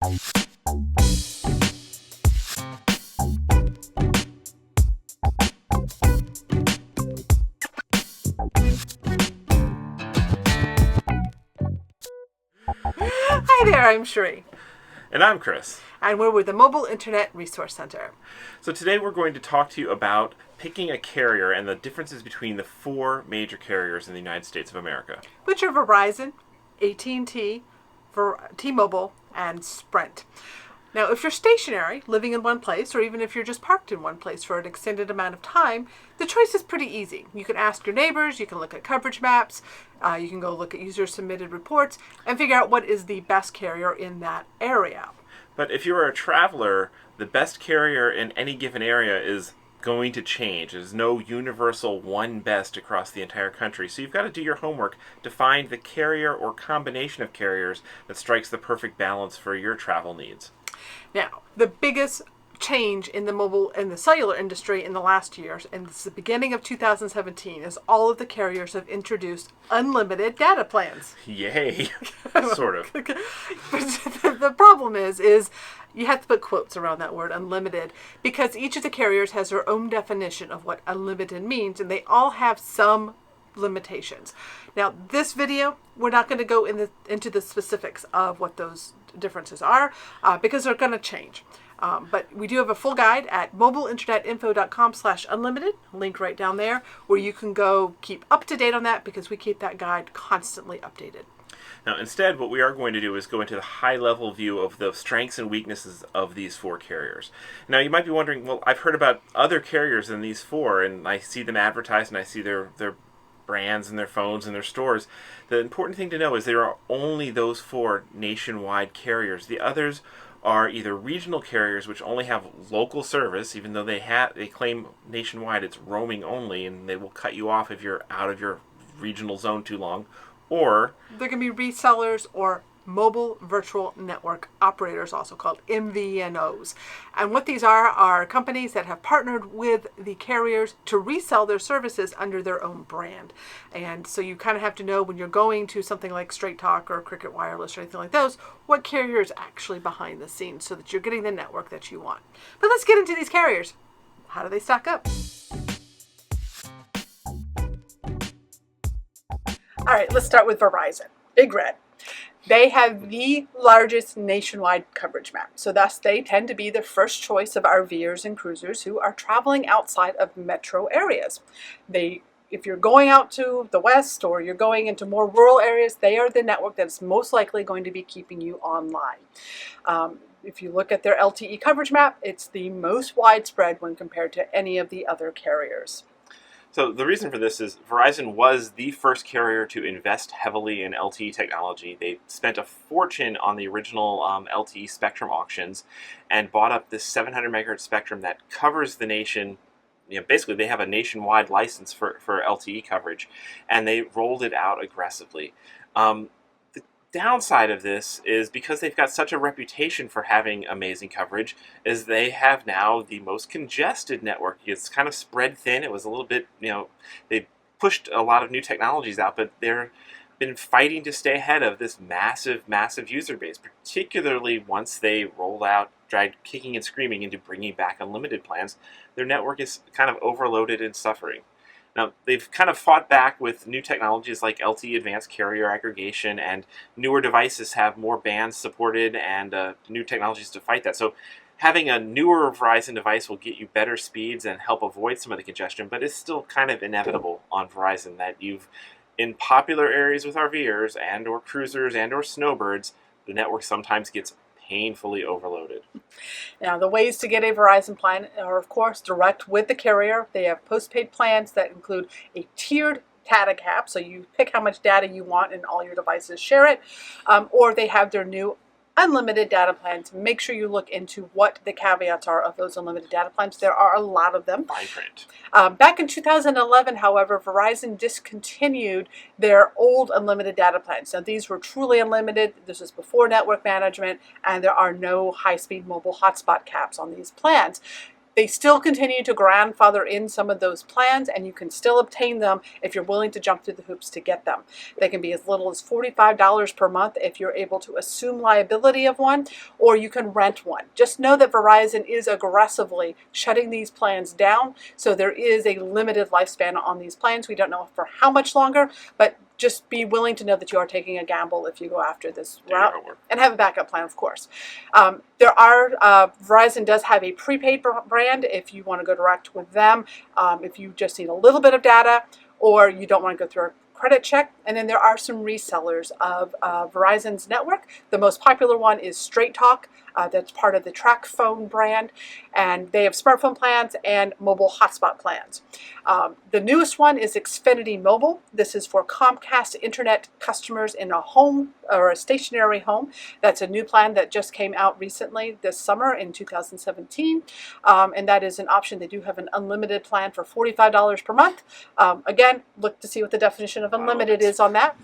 Hi there, I'm Sheree. And I'm Chris. And we're with the Mobile Internet Resource Center. So today we're going to talk to you about picking a carrier and the differences between the four major carriers in the United States of America. Which are Verizon, AT&T, T-Mobile, and Sprint. Now, if you're stationary, living in one place, or even if you're just parked in one place for an extended amount of time, the choice is pretty easy. You can ask your neighbors, you can look at coverage maps, you can go look at user-submitted reports, and figure out what is the best carrier in that area. But if you're a traveler, the best carrier in any given area is going to change. There's no universal one best across the entire country. So you've got to do your homework to find the carrier or combination of carriers that strikes the perfect balance for your travel needs. Now, the biggest change in the cellular industry in the last years, and it's the beginning of 2017, is all of the carriers have introduced unlimited data plans. Yay! Sort of. But the problem is you have to put quotes around that word unlimited, because each of the carriers has their own definition of what unlimited means, and they all have some limitations. Now, this video, we're not going to go into the specifics of what those differences are, because they're going to change. But we do have a full guide at mobileinternetinfo.com/unlimited, link right down there, where you can go keep up to date on that, because we keep that guide constantly updated. Now, instead, what we are going to do is go into the high-level view of the strengths and weaknesses of these four carriers. Now, you might be wondering, well, I've heard about other carriers than these four, and I see them advertised, and I see their brands and their phones and their stores. The important thing to know is there are only those four nationwide carriers. The others are either regional carriers, which only have local service, even though they claim nationwide it's roaming only, and they will cut you off if you're out of your regional zone too long, or there can be resellers or mobile virtual network operators, also called MVNOs. And what these are companies that have partnered with the carriers to resell their services under their own brand. And so you kind of have to know, when you're going to something like Straight Talk or Cricket Wireless or anything like those, what carrier is actually behind the scenes, so that you're getting the network that you want. But let's get into these carriers. How do they stack up? All right, let's start with Verizon. Big Red. They have the largest nationwide coverage map, so thus they tend to be the first choice of RVers and cruisers who are traveling outside of metro areas. If you're going out to the west or you're going into more rural areas, they are the network that's most likely going to be keeping you online. If you look at their LTE coverage map, it's the most widespread when compared to any of the other carriers. So the reason for this is Verizon was the first carrier to invest heavily in LTE technology. They spent a fortune on the original LTE spectrum auctions and bought up this 700 megahertz spectrum that covers the nation. Basically, they have a nationwide license for LTE coverage, and they rolled it out aggressively. The downside of this is, because they've got such a reputation for having amazing coverage, is they have now the most congested network. It's kind of spread thin. It was a little bit, they pushed a lot of new technologies out, but they've been fighting to stay ahead of this massive, massive user base, particularly once they rolled out, dragged kicking and screaming into bringing back unlimited plans. Their network is kind of overloaded and suffering. Now, they've kind of fought back with new technologies like LTE Advanced Carrier Aggregation, and newer devices have more bands supported and new technologies to fight that. So having a newer Verizon device will get you better speeds and help avoid some of the congestion, but it's still kind of inevitable on Verizon that in popular areas with RVers and or cruisers and or snowbirds, the network sometimes gets painfully overloaded. Now, the ways to get a Verizon plan are, of course, direct with the carrier. They have postpaid plans that include a tiered data cap, so you pick how much data you want and all your devices share it, or they have their new unlimited data plans. Make sure you look into what the caveats are of those unlimited data plans. There are a lot of them. Fine print. Back in 2011, however, Verizon discontinued their old unlimited data plans. Now, these were truly unlimited. This is before network management, and there are no high-speed mobile hotspot caps on these plans. They still continue to grandfather in some of those plans, and you can still obtain them if you're willing to jump through the hoops to get them. They can be as little as $45 per month if you're able to assume liability of one, or you can rent one. Just know that Verizon is aggressively shutting these plans down, so there is a limited lifespan on these plans. We don't know for how much longer, but just be willing to know that you are taking a gamble if you go after this route, and have a backup plan, of course. Verizon does have a prepaid brand if you want to go direct with them, if you just need a little bit of data, or you don't want to go through a credit check. And then there are some resellers of Verizon's network. The most popular one is Straight Talk. That's part of the Track Phone brand, and they have smartphone plans and mobile hotspot plans. The newest one is Xfinity Mobile. This is for Comcast Internet customers in a home or a stationary home. That's a new plan that just came out recently this summer in 2017, and that is an option. They do have an unlimited plan for $45 per month. Again, look to see what the definition of unlimited is on that.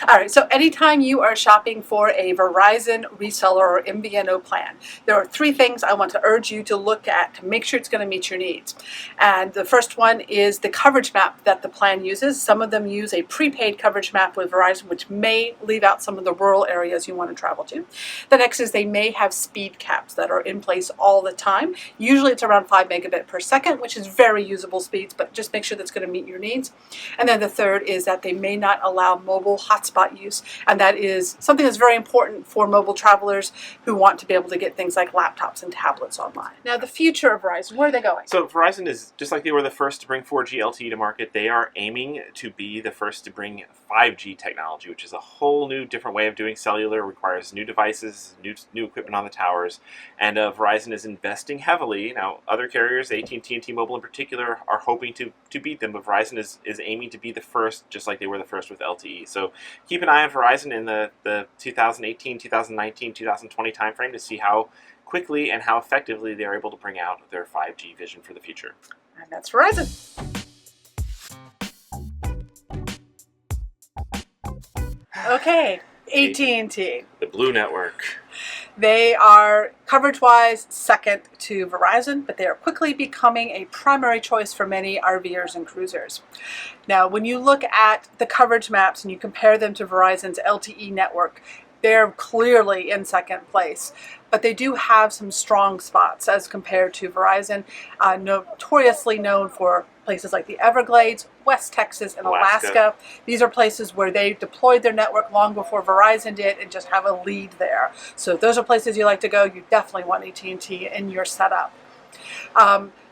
All right, so anytime you are shopping for a Verizon reseller or MVNO plan, there are three things I want to urge you to look at to make sure it's going to meet your needs. And the first one is the coverage map that the plan uses. Some of them use a prepaid coverage map with Verizon, which may leave out some of the rural areas you want to travel to. The next is they may have speed caps that are in place all the time. Usually it's around 5 megabit per second, which is very usable speeds, but just make sure that's going to meet your needs. And then the third is that they may not allow mobile hotspot use, and that is something that's very important for mobile travelers who want to be able to get things like laptops and tablets online. Now, the future of Verizon, where are they going? So Verizon is, just like they were the first to bring 4G LTE to market, they are aiming to be the first to bring 5G technology, which is a whole new different way of doing cellular, requires new devices, new equipment on the towers, and Verizon is investing heavily. Now, other carriers, AT&T and T-Mobile in particular, are hoping to beat them, but Verizon is aiming to be the first, just like they were the first with LTE. So keep an eye on Verizon in the 2018, 2019, 2020 timeframe to see how quickly and how effectively they're able to bring out their 5G vision for the future. And that's Verizon. Okay, AT&T. The Blue Network. They are coverage-wise second to Verizon, but they are quickly becoming a primary choice for many RVers and cruisers. Now, when you look at the coverage maps and you compare them to Verizon's LTE network, they're clearly in second place, but they do have some strong spots as compared to Verizon, notoriously known for places like the Everglades, West Texas, and Alaska. These are places where they deployed their network long before Verizon did and just have a lead there. So if those are places you like to go, you definitely want AT&T in your setup.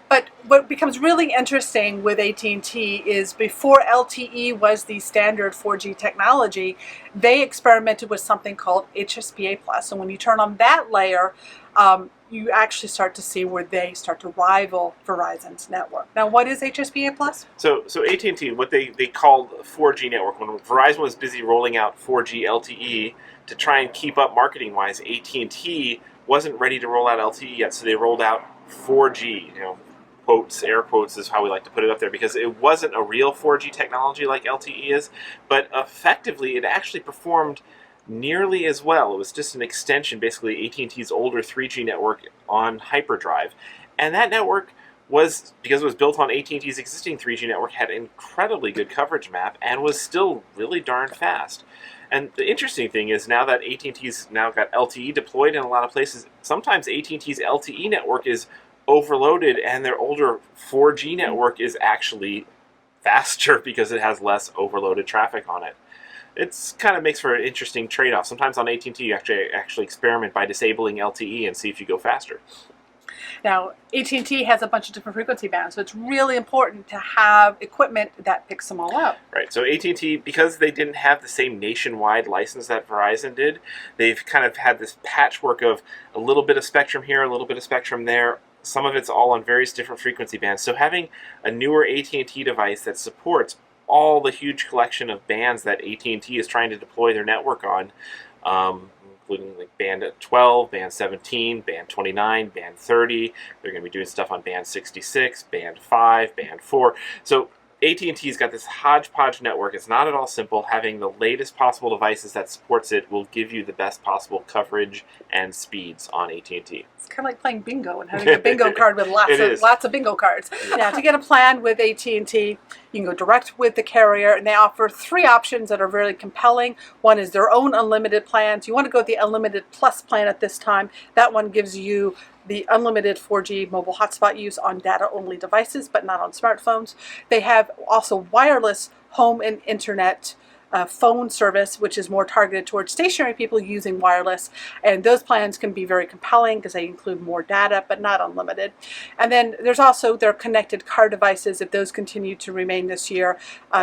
But what becomes really interesting with AT&T is before LTE was the standard 4G technology, they experimented with something called HSPA+. And when you turn on that layer, you actually start to see where they start to rival Verizon's network. Now, what is HSPA+? So AT&T, what they called 4G network, when Verizon was busy rolling out 4G LTE to try and keep up marketing-wise, AT&T wasn't ready to roll out LTE yet, so they rolled out 4G, quotes, air quotes is how we like to put it up there, because it wasn't a real 4G technology like LTE is, but effectively it actually performed nearly as well. It was just an extension, basically AT&T's older 3G network on hyperdrive, and that network was, because it was built on AT&T's existing 3G network, had an incredibly good coverage map and was still really darn fast. And the interesting thing is, now that AT&T's now got LTE deployed in a lot of places, sometimes AT&T's LTE network is overloaded and their older 4G network is actually faster because it has less overloaded traffic on it. It's kind of makes for an interesting trade-off. Sometimes on AT&T you actually experiment by disabling LTE and see if you go faster. Now, AT&T has a bunch of different frequency bands, so it's really important to have equipment that picks them all up. Right, so AT&T, because they didn't have the same nationwide license that Verizon did, they've kind of had this patchwork of a little bit of spectrum here, a little bit of spectrum there. Some of it's all on various different frequency bands. So having a newer AT&T device that supports all the huge collection of bands that AT&T is trying to deploy their network on, including like band 12, band 17, band 29, band 30. They're going to be doing stuff on band 66, band 5, band 4. So AT&T's got this hodgepodge network. It's not at all simple. Having the latest possible devices that supports it will give you the best possible coverage and speeds on AT&T. It's kind of like playing bingo and having a bingo card with lots of bingo cards. Yeah. Now, to get a plan with AT&T, you can go direct with the carrier, and they offer 3 options that are very compelling. One is their own unlimited plans. You want to go with the Unlimited Plus plan at this time. That one gives you the unlimited 4G mobile hotspot use on data-only devices, but not on smartphones. They have also wireless home and internet phone service, which is more targeted towards stationary people using wireless. And those plans can be very compelling because they include more data, but not unlimited. And then there's also their connected car devices. If those continue to remain this year,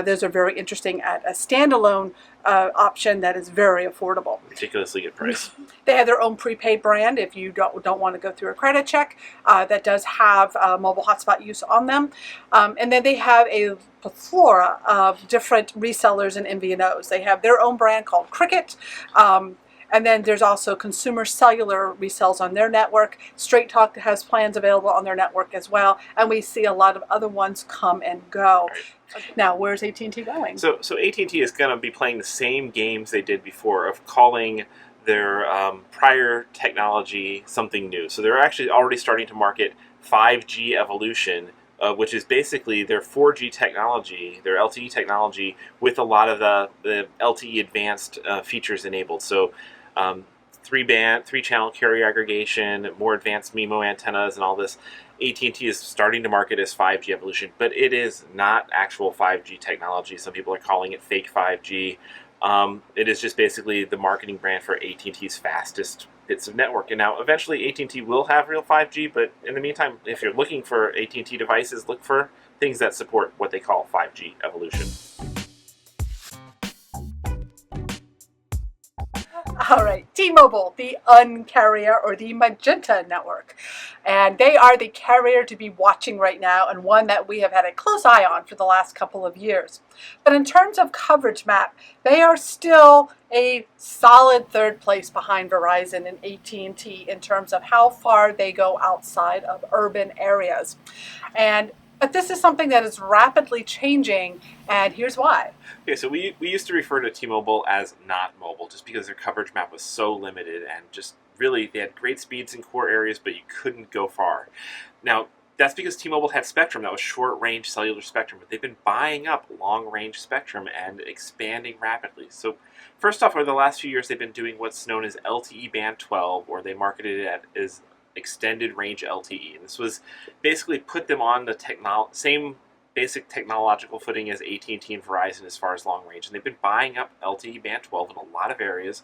those are very interesting at a standalone option that is very affordable. Ridiculously good price. They have their own prepaid brand if you don't want to go through a credit check that does have mobile hotspot use on them. And then they have a plethora of different resellers and MVNOs. They have their own brand called Cricket. And then there's also Consumer Cellular resells on their network. Straight Talk has plans available on their network as well. And we see a lot of other ones come and go. Right. Now, where's AT&T going? So AT&T is going to be playing the same games they did before of calling their prior technology something new. So they're actually already starting to market 5G Evolution, which is basically their 4G technology, their LTE technology, with a lot of the LTE advanced features enabled. So 3-channel carrier aggregation, more advanced MIMO antennas, and all this. AT&T is starting to market as 5G Evolution, but it is not actual 5G technology. Some people are calling it fake 5G. It is just basically the marketing brand for AT&T's fastest bits of network. And now eventually AT&T will have real 5G, but in the meantime, if you're looking for AT&T devices, look for things that support what they call 5G Evolution. All right, T-Mobile, the Un-carrier or the Magenta network. And they are the carrier to be watching right now and one that we have had a close eye on for the last couple of years. But in terms of coverage map, they are still a solid 3rd place behind Verizon and AT&T in terms of how far they go outside of urban areas. But this is something that is rapidly changing, and here's why. Okay, so we used to refer to T-Mobile as not mobile just because their coverage map was so limited and just really they had great speeds in core areas, but you couldn't go far. Now, that's because T-Mobile had spectrum that was short-range cellular spectrum, but they've been buying up long-range spectrum and expanding rapidly. So first off, over the last few years, they've been doing what's known as LTE Band 12, or they marketed it as extended range LTE. And this was basically put them on the same basic technological footing as AT&T and Verizon as far as long range. And they've been buying up LTE Band 12 in a lot of areas.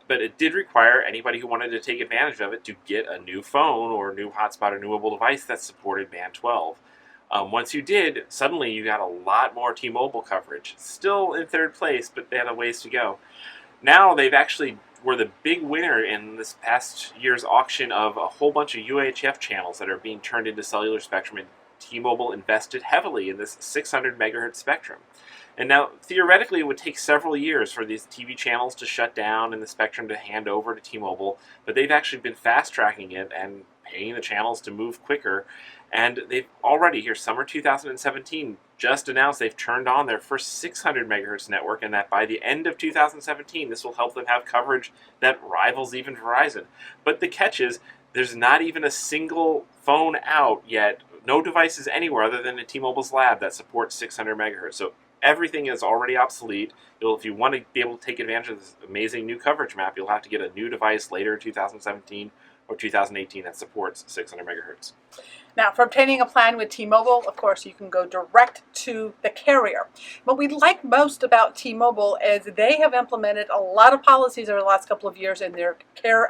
But it did require anybody who wanted to take advantage of it to get a new phone or a new hotspot or new mobile device that supported Band 12. Once you did, suddenly you got a lot more T-Mobile coverage. Still in 3rd place, but they had a ways to go. Now they've actually were the big winner in this past year's auction of a whole bunch of UHF channels that are being turned into cellular spectrum, and T-Mobile invested heavily in this 600 megahertz spectrum. And now, theoretically, it would take several years for these TV channels to shut down and the spectrum to hand over to T-Mobile, but they've actually been fast-tracking it and paying the channels to move quicker. And they've already, here, summer 2017, just announced they've turned on their first 600 megahertz network, and that by the end of 2017, this will help them have coverage that rivals even Verizon. But the catch is, there's not even a single phone out yet, no devices anywhere other than in T-Mobile's lab that supports 600 megahertz. So everything is already obsolete. If you want to be able to take advantage of this amazing new coverage map, you'll have to get a new device later in 2017 or 2018 that supports 600 megahertz. Now, for obtaining a plan with T-Mobile, of course, you can go direct to the carrier. What we like most about T-Mobile is they have implemented a lot of policies over the last couple of years in their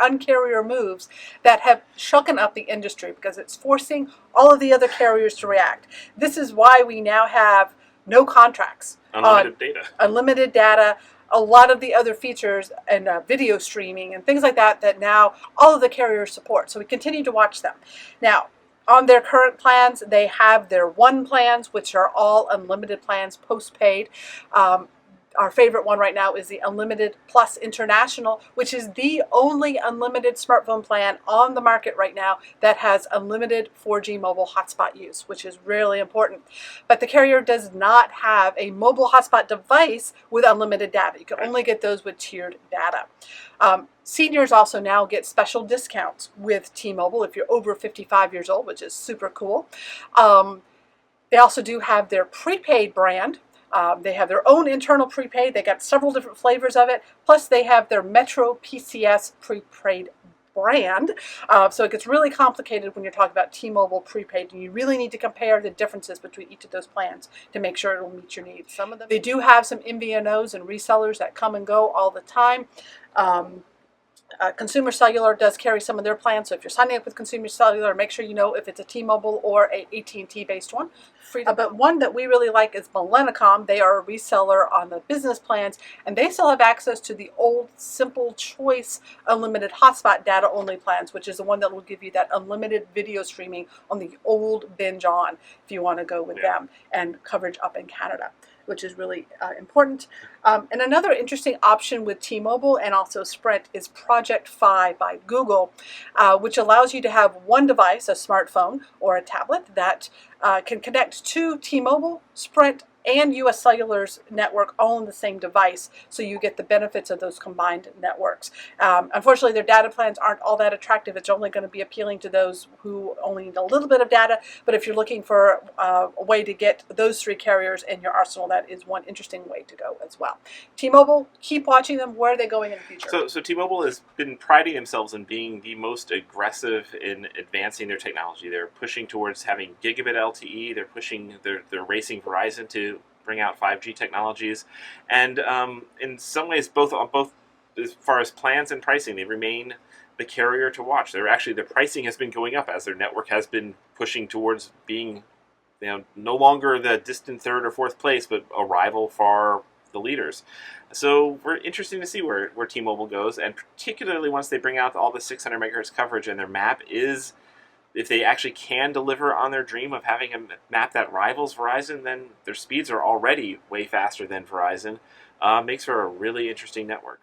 Un-carrier moves that have shooken up the industry because it's forcing all of the other carriers to react. This is why we now have no contracts. Unlimited data. A lot of the other features and video streaming and things like that that now all of the carriers support. So we continue to watch them. Now, on their current plans, they have their One plans, which are all unlimited plans, post-paid. our favorite one right now is the Unlimited Plus International, which is the only unlimited smartphone plan on the market right now that has unlimited 4G mobile hotspot use, which is really important. But the carrier does not have a mobile hotspot device with unlimited data. You can only get those with tiered data. Seniors also now get special discounts with T-Mobile if you're over 55 years old, which is super cool. They also do have their prepaid brand. They have their own internal prepaid. They got several different flavors of it. Plus, they have their Metro PCS prepaid brand. So it gets really complicated when you're talking about T-Mobile prepaid, and you really need to compare the differences between each of those plans to make sure it will meet your needs. Some of them, they do have some MVNOs and resellers that come and go all the time. Consumer Cellular does carry some of their plans, so if you're signing up with Consumer Cellular, make sure you know if it's a T-Mobile or a AT&T based one. But one that we really like is Millennicom. They are a reseller on the business plans, and they still have access to the old Simple Choice unlimited hotspot data only plans, which is the one that will give you that unlimited video streaming on the old Binge On if you want to go with them, and coverage up in Canada, which is really important. And another interesting option with T-Mobile and also Sprint is Project Fi by Google, which allows you to have one device, a smartphone or a tablet, that can connect to T-Mobile, Sprint, and US Cellular's network all on the same device, so you get the benefits of those combined networks. Unfortunately, their data plans aren't all that attractive. It's only going to be appealing to those who only need a little bit of data, but if you're looking for a way to get those three carriers in your arsenal, that is one interesting way to go as well. T-Mobile, keep watching them. Where are they going in the future? So T-Mobile has been priding themselves in being the most aggressive in advancing their technology. They're pushing towards having gigabit LTE. They're racing Verizon to bring out 5G technologies, and in some ways, both as far as plans and pricing, they remain the carrier to watch. Their pricing has been going up as their network has been pushing towards being, no longer the distant third or fourth place, but a rival for the leaders. So we're interested to see where T-Mobile goes, and particularly once they bring out all the 600 megahertz coverage, and their map is, if they actually can deliver on their dream of having a map that rivals Verizon, then their speeds are already way faster than Verizon. Makes for a really interesting network.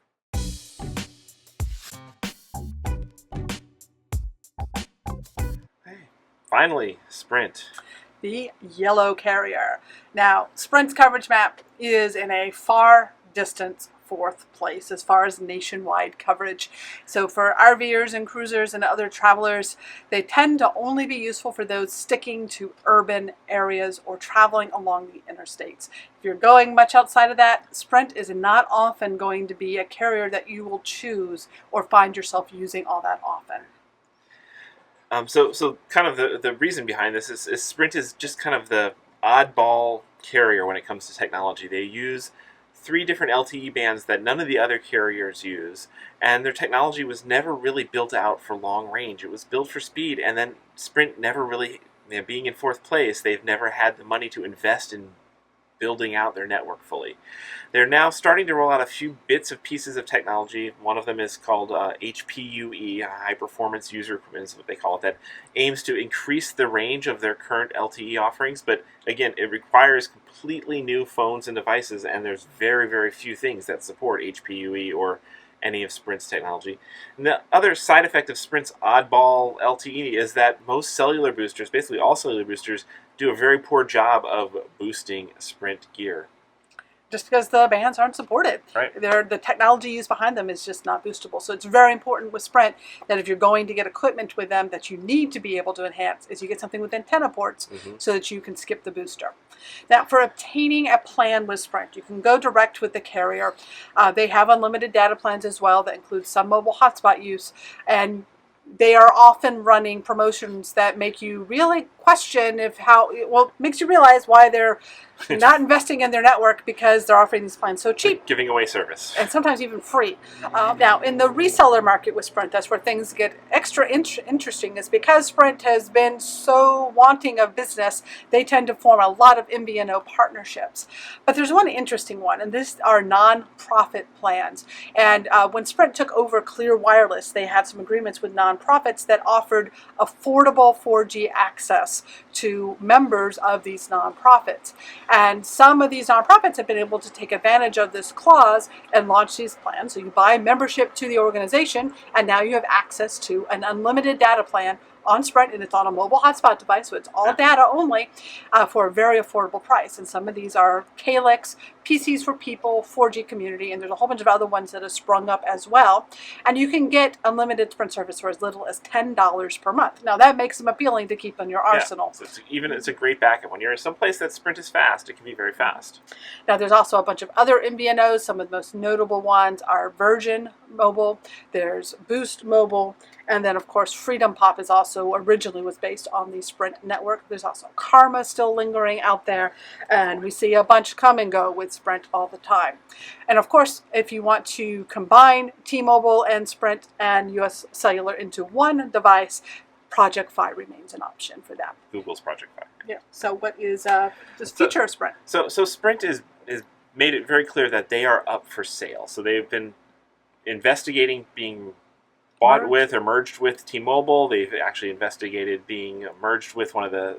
Hey. Finally, Sprint. The yellow carrier. Now, Sprint's coverage map is in a far distance fourth place as far as nationwide coverage. So for RVers and cruisers and other travelers, they tend to only be useful for those sticking to urban areas or traveling along the interstates. If you're going much outside of that, Sprint is not often going to be a carrier that you will choose or find yourself using all that often. So kind of the reason behind this is Sprint is just kind of the oddball carrier when it comes to technology. They use 3 different LTE bands that none of the other carriers use, and their technology was never really built out for long range. It was built for speed, and then Sprint never really, being in fourth place, they've never had the money to invest in building out their network fully. They're now starting to roll out a few bits of pieces of technology. One of them is called HPUE, High Performance User Equipment is what they call it, that aims to increase the range of their current LTE offerings, but again, it requires completely new phones and devices, and there's very, very few things that support HPUE or any of Sprint's technology. And the other side effect of Sprint's oddball LTE is that most cellular boosters, basically all cellular boosters, do a very poor job of boosting Sprint gear. Just because the bands aren't supported. Right. The technology used behind them is just not boostable. So it's very important with Sprint that if you're going to get equipment with them that you need to be able to enhance is you get something with antenna ports so that you can skip the booster. Now, for obtaining a plan with Sprint, you can go direct with the carrier. They have unlimited data plans as well that include some mobile hotspot use, and they are often running promotions that make you really question makes you realize why they're not investing in their network, because they're offering these plans so cheap. Giving away service. And sometimes even free. Now, in the reseller market with Sprint, that's where things get extra interesting, is because Sprint has been so wanting of business, they tend to form a lot of MVNO partnerships. But there's one interesting one, and these are non-profit plans. And when Sprint took over Clear Wireless, they had some agreements with non nonprofits that offered affordable 4G access to members of these nonprofits. And some of these nonprofits have been able to take advantage of this clause and launch these plans. So you buy membership to the organization, and now you have access to an unlimited data plan on Sprint, and it's on a mobile hotspot device, so it's all data only for a very affordable price. And some of these are Calyx, PCs for People, 4G Community, and there's a whole bunch of other ones that have sprung up as well. And you can get unlimited Sprint service for as little as $10 per month. Now that makes them appealing to keep in your arsenal. So it's a great backup. When you're in some place that Sprint is fast, it can be very fast. Now there's also a bunch of other MVNOs. Some of the most notable ones are Virgin Mobile, there's Boost Mobile, and then of course Freedom Pop is also originally was based on the Sprint network. There's also Karma still lingering out there, and we see a bunch come and go with Sprint all the time. And of course, if you want to combine T-Mobile and Sprint and US Cellular into one device, Project Fi remains an option for them. Google's Project Fi. Yeah. So what is this feature of Sprint? So Sprint is made it very clear that they are up for sale. So they've been investigating being bought with or merged with T-Mobile. They've actually investigated being merged with one of the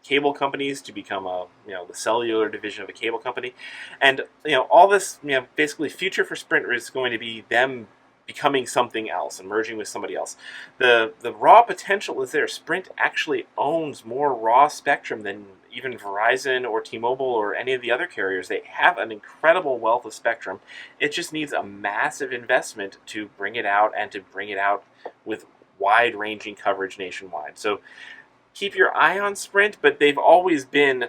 cable companies to become the cellular division of a cable company, and all this basically future for Sprint is going to be them becoming something else and merging with somebody else. The raw potential is there. Sprint actually owns more raw spectrum than even Verizon or T-Mobile or any of the other carriers. They have an incredible wealth of spectrum. It just needs a massive investment to bring it out, and to bring it out with wide-ranging coverage nationwide. So keep your eye on Sprint, but they've always been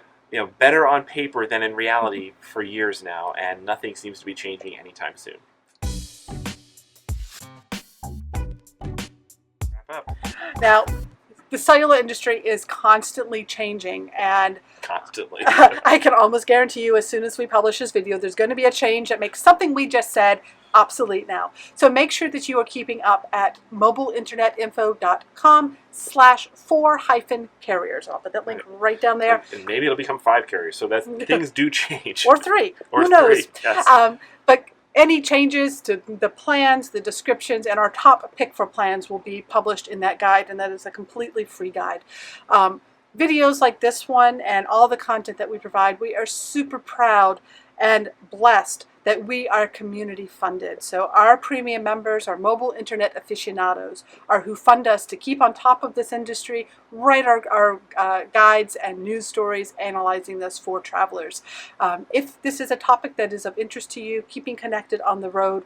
better on paper than in reality for years now, and nothing seems to be changing anytime soon. Wrap up. Now, the cellular industry is constantly changing, and Constantly. I can almost guarantee you as soon as we publish this video, there's going to be a change that makes something we just said obsolete now. So make sure that you are keeping up at mobileinternetinfo.com/4-carriers. I'll put that link right down there. And maybe it'll become 5 carriers, so that things do change. Or 3. Or Who knows? 3, yes. But any changes to the plans, the descriptions, and our top pick for plans will be published in that guide, and that is a completely free guide. Videos like this one and all the content that we provide, we are super proud and blessed that we are community funded. So our premium members, our mobile internet aficionados, are who fund us to keep on top of this industry, write our guides and news stories analyzing this for travelers. If this is a topic that is of interest to you, keeping connected on the road,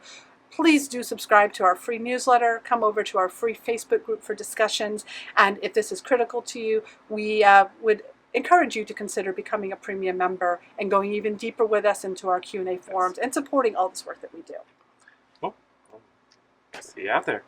please do subscribe to our free newsletter. Come over to our free Facebook group for discussions. And if this is critical to you, we would encourage you to consider becoming a premium member and going even deeper with us into our Q&A forums and supporting all this work that we do. Well, see you out there.